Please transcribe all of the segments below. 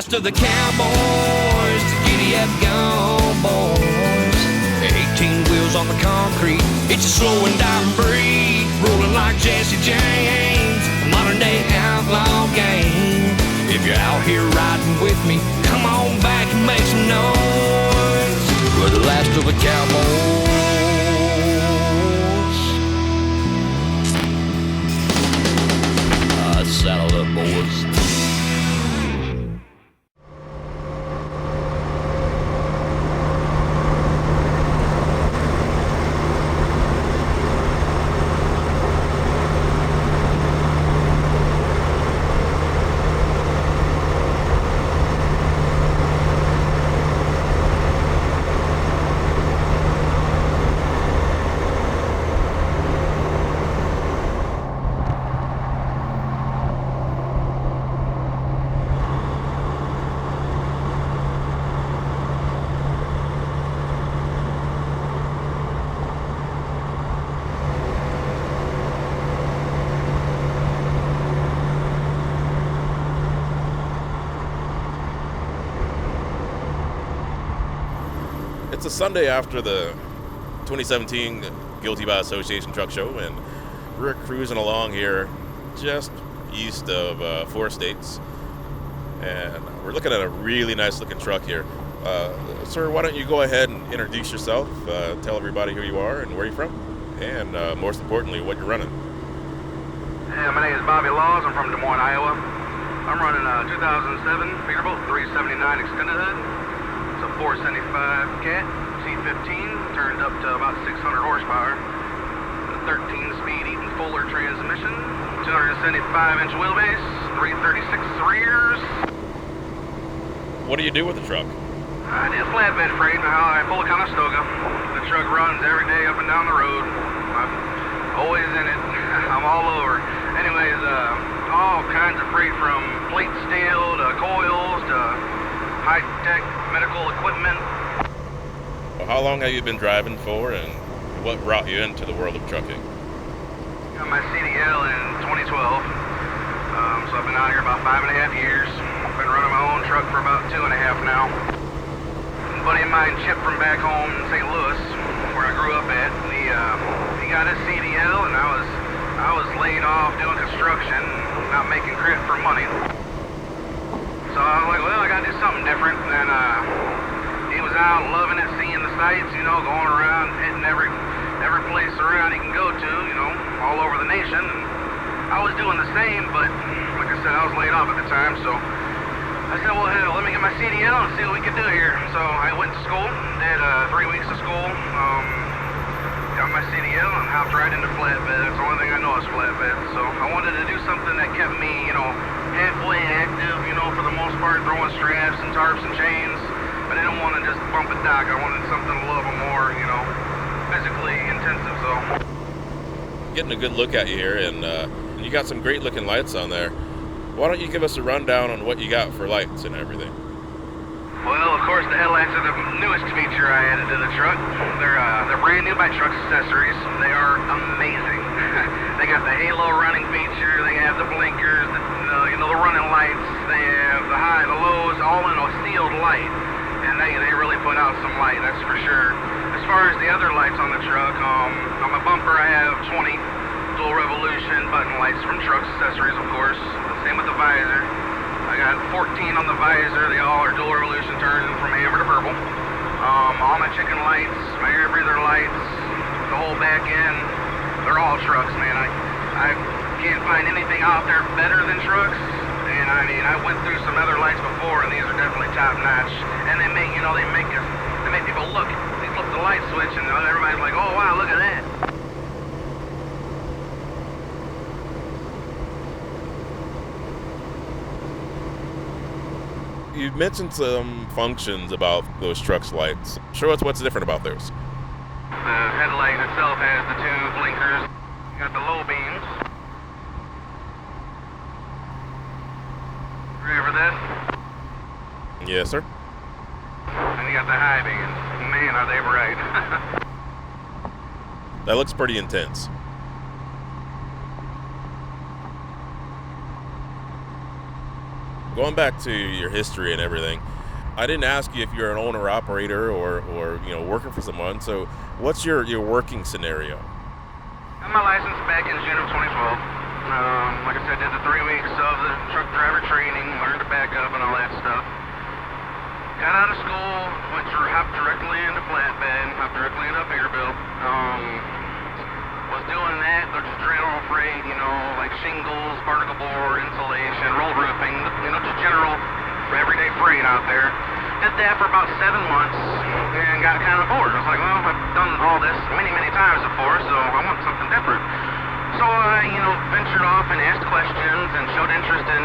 last of the cowboys, the giddy-up gone boys. 18 wheels on the concrete, it's a slow and dying breed, rolling like Jesse James, a modern-day outlaw gang. If you're out here riding with me, come on back and make some noise. We're the last of the cowboys. Saddle up, boys. It's a Sunday after the 2017 Guilty by Association truck show, and we're cruising along here just east of 4 States, and we're looking at a really nice looking truck here. Sir, why don't you go ahead and introduce yourself, tell everybody who you are and where you're from, and most importantly, what you're running. Yeah, my name is Bobby Laws. I'm from Des Moines, Iowa. I'm running a 2007 Peterbilt 379 extended head. It's a 475 CAT C15, turned up to about 600 horsepower. A 13-speed Eaton Fuller transmission, 275-inch wheelbase, 336 rears. What do you do with the truck? I did flatbed freight. I pull a Conestoga. The truck runs every day up and down the road. I'm always in it. I'm all over. Anyways, all kinds of freight from plate steel to coils to high-tech medical equipment. How long have you been driving for, and what brought you into the world of trucking? Got my CDL in 2012, so I've been out here about 5.5 years. I've been running my own truck for about 2.5 now. A buddy of mine, Chip from back home in St. Louis, where I grew up at, he got his CDL, and I was laid off doing construction, not making credit for money. So I was like, well, I gotta do something different. And he was out loving it, seeing the sights, you know, going around, hitting every place around he can go to, you know, all over the nation. And I was doing the same, but like I said, I was laid off at the time. So I said, well, hell, let me get my CDL and see what we can do here. So I went to school, did 3 weeks of school, got my CDL and hopped right into flatbed. That's the only thing I know is flatbed. So I wanted to do something that kept me, you know, halfway active, you know, for the most part, throwing straps and tarps and chains. But I didn't want to just bump a dock. I wanted something a little bit more, you know, physically intensive. So Getting a good look at you here, and you got some great looking lights on there. Why don't you give us a rundown on what you got for lights and everything? well, of course, the headlights are the newest feature I added to the truck. They're brand new by Trucks Accessories. They are amazing. They got the halo running feature. They have the blinkers, the running lights. They have the high, the lows, all in a sealed light. And they really put out some light, that's for sure. As far as the other lights on the truck, on my bumper I have 20 dual revolution button lights from Trucks Accessories, of course. Same with the visor. I got 14 on the visor. They all are dual revolution, turning from amber to purple. All my chicken lights, my air breather lights, the whole back end, they're all Trucks, man. I can't find anything out there better than Trucks. And I mean, I went through some other lights before, and these are definitely top notch. And they make people look. They flip the light switch, and everybody's like, "Oh wow, look at that." You mentioned some functions about those Trucks lights. Show us what's different about those. The headlight itself has the two blinkers. You got the low beams. Ready for this? Yes, sir. And you got the high beams. Man, are they bright. That looks pretty intense. going back to your history and everything, I didn't ask you if you're an owner operator or working for someone. So what's your working scenario? Got my license back in June of 2012. Like I said, did the 3 weeks of the truck driver training, learned to back up and all that stuff. Got out of school, hopped directly into flatbed, hopped directly into Peterbilt. Was doing that, but just general freight, like shingles, particle board, insulation, roll roofing, just general everyday freight out there. Did that for about 7 months and got kind of bored. I was like, well, I've done all this many, many times before, so I want something different. So I, ventured off and asked questions and showed interest in,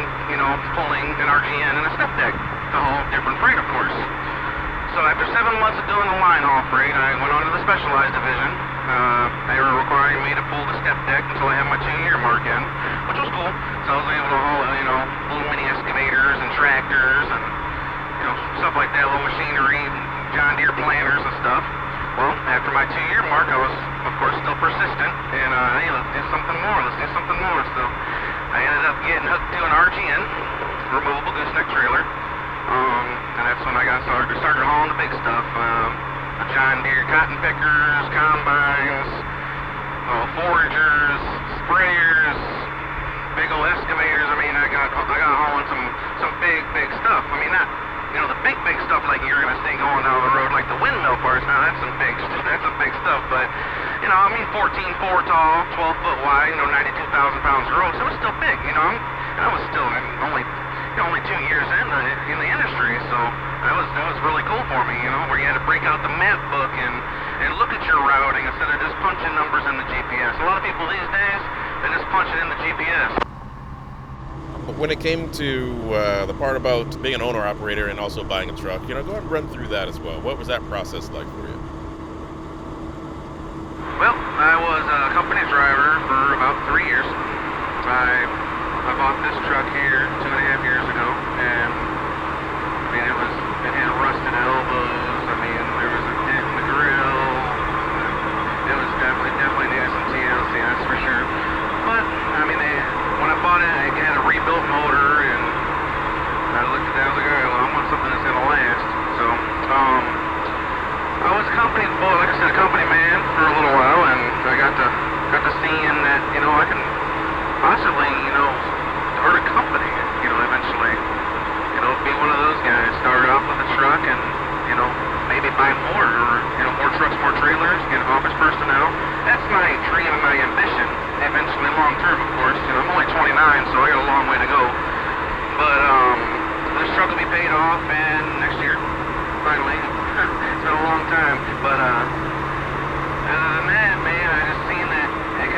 pulling an RGN and a step deck to haul different freight, of course. So after 7 months of doing the line haul freight, I went on to the specialized division. They were requiring me to pull the step deck until I had my 2-year mark in, which was cool. So I was able to haul, little mini excavators and tractors and, stuff like that, little machinery, John Deere planters and stuff. Well, after my 2-year mark, I was, of course, still persistent, and, hey, let's do something more. So I ended up getting hooked to an RGN, removable gooseneck trailer, and that's when I started hauling the big stuff. John Deere cotton pickers, combines, foragers, sprayers, big old excavators. I mean, I got hauling some big stuff. I mean, not, the big stuff like you're gonna see going down the road, like the windmill parts. Now that's some big stuff. But 14.4 tall, 12 foot wide, 92,000 pounds gross. It was still big. I was still only 2 years in the industry, so that was really cool for me, where you had to break out the map book and look at your routing instead of just punching numbers in the GPS. A lot of people these days, they just punch it in the GPS. When it came to the part about being an owner-operator and also buying a truck, go ahead and run through that as well. What was that process like for you? Well, I was a company driver for about 3 years. I bought this truck here 2.5 years ago, and I mean, it had rusted elbows. I mean, there was a dent in the grill. It was definitely needed some TLC, that's for sure. But I mean, when I bought it had a rebuilt motor, and I looked at that, I was like, all right, well, I want something that's gonna last. So, I was a company boy, like I said, a company man for a little while, and I got to seeing that, I can possibly, start a company, eventually. Be one of those guys, start off with a truck and, maybe buy more, or, more trucks, more trailers, get office personnel. That's my dream and my ambition, eventually long term, of course. I'm only 29, so I got a long way to go. But, this truck will be paid off, and next year, finally. It's been a long time, but, other than that, man, I just seen that I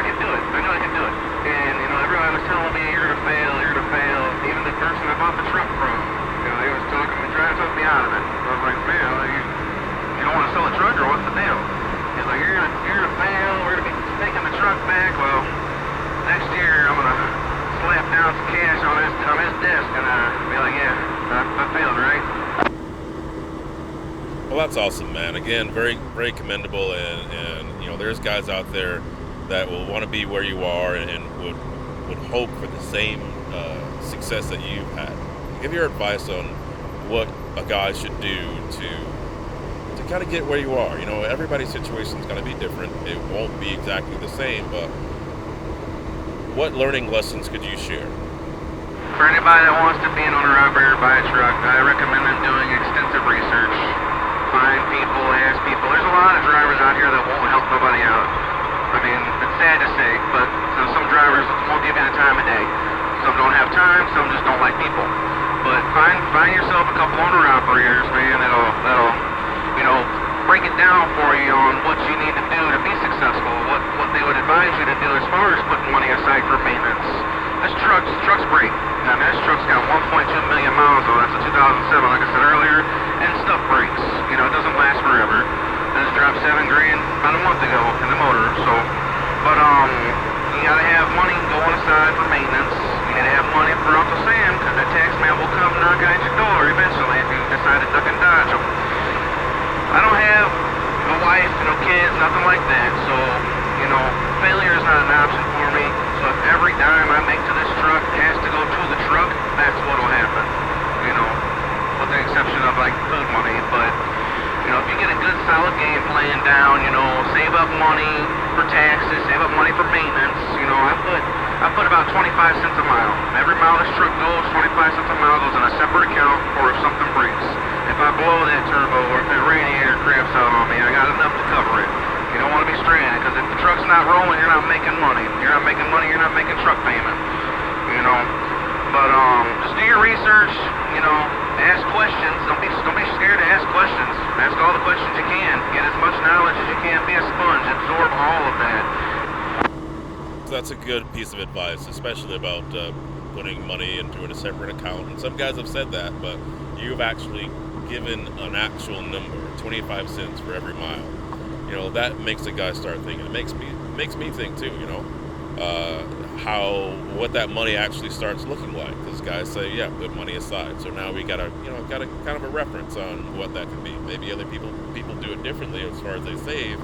could do it. I knew I could do it. And, everyone was telling me, you're gonna fail. Even the person I bought the truck from, he was trying to talk me out of it. I was like, man, you don't want to sell a truck, or what's the deal? He's like, you're gonna fail, we're gonna be taking the truck back. Well, next year, I'm gonna slap down some cash on his desk, and, be like, yeah, I failed, right? Well, that's awesome, man. Again, very, very commendable, and there's guys out there that will want to be where you are and would hope for the same success that you've had. Give your advice on what a guy should do to kind of get where you are. Everybody's situation is going to be different. It won't be exactly the same, but what learning lessons could you share? For anybody that wants to be an owner-operator, buy a truck, I recommend them doing extensive research. Find people, ask people. There's a lot of drivers out here that won't help nobody out. I mean, it's sad to say, but some drivers won't give you the time of day. Some don't have time, some just don't like people. But find yourself a couple owner-operators, man, that'll break it down for you on what you need to do to be successful, what they would advise you to do as far as putting money aside for maintenance. This truck's great. I mean, this truck's got 1.2 million miles on it. It's a 2007, like I said earlier, and stuff breaks. It doesn't last forever. I just dropped $7,000 about a month ago in the motor, so, but, you gotta have money going aside for maintenance. You gotta have money for Uncle Sam, because the tax man will come knocking at your door eventually if you decide to duck and dodge him. I don't have a wife, no kids, nothing like that, so, failure is not an option for me. So if every dime I make to this truck has to go to the truck, that's what'll happen. food money, but you know, if you get a good solid game plan down, you know, save up money for taxes, save up money for maintenance, you know, I put about 25 cents a mile. Every mile this truck goes, 25 cents a mile goes in a separate account for if something breaks. If I blow that turbo or if the radiator cramps out on me, I got enough to cover it. You don't want to be stranded, because if the truck's not rolling, you're not making money. You're not making money, you're not making truck payment. You know, but just do your research, you know, ask questions. Don't be scared to ask questions. Ask all the questions you can. Get as much knowledge as you can. Be a sponge. Absorb all of that. That's a good piece of advice, especially about putting money into a separate account. And some guys have said that, but you've actually given an actual number, 25 cents for every mile. You know, that makes a guy start thinking. It makes me think too, you know, what that money actually starts looking like. Because guys say, yeah, put money aside. So now we got a kind of a reference on what that can be. Maybe other people do it differently as far as they save,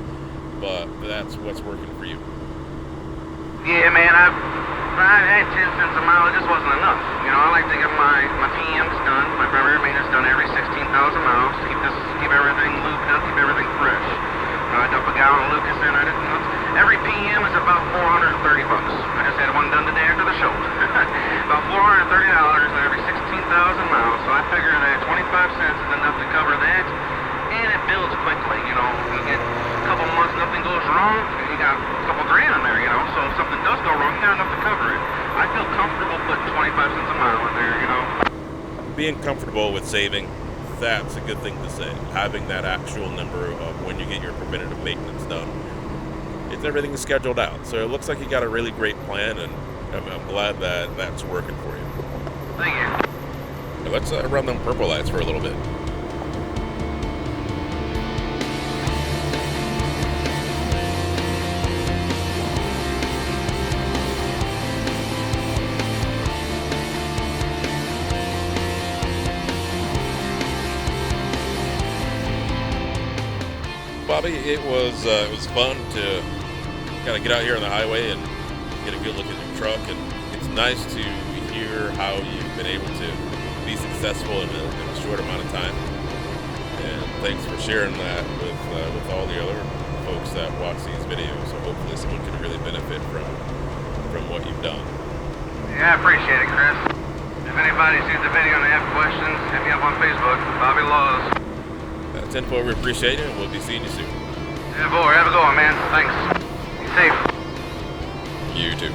but that's what's working for you. Yeah, man, I had 10 cents a mile. It just wasn't enough. You know, I like to get my PMs done, my primary maintenance done every 16,000 miles. Keep everything lubed up, keep everything fresh. I dump a gallon of Lucas in. Every PM is about $430. I just had one done today after the show. About $430 every 16,000 miles. So I figure that 25 cents is enough to cover that, and it builds quickly. You know, you get a couple months, nothing goes wrong, and you got a couple grand in there. You know, so if something does go wrong, you got enough to cover it. I feel comfortable putting 25 cents a mile in there. You know, Being comfortable with saving, that's a good thing to say. Having that actual number of when you get your preventative maintenance done. It's everything scheduled out. So it looks like you got a really great plan, and I'm glad that that's working for you. thank you. Now let's run them purple lights for a little bit. Bobby, it was fun to kind of get out here on the highway and get a good look at your truck, and it's nice to hear how you've been able to be successful in a short amount of time. And thanks for sharing that with all the other folks that watch these videos. So hopefully someone can really benefit from what you've done. Yeah, I appreciate it, Chris. If anybody sees the video and they have questions, hit me up on Facebook, Bobby Laws. That's info. We appreciate it, and we'll be seeing you soon. Yeah, boy, have a good one, man. Thanks. Be safe. You too.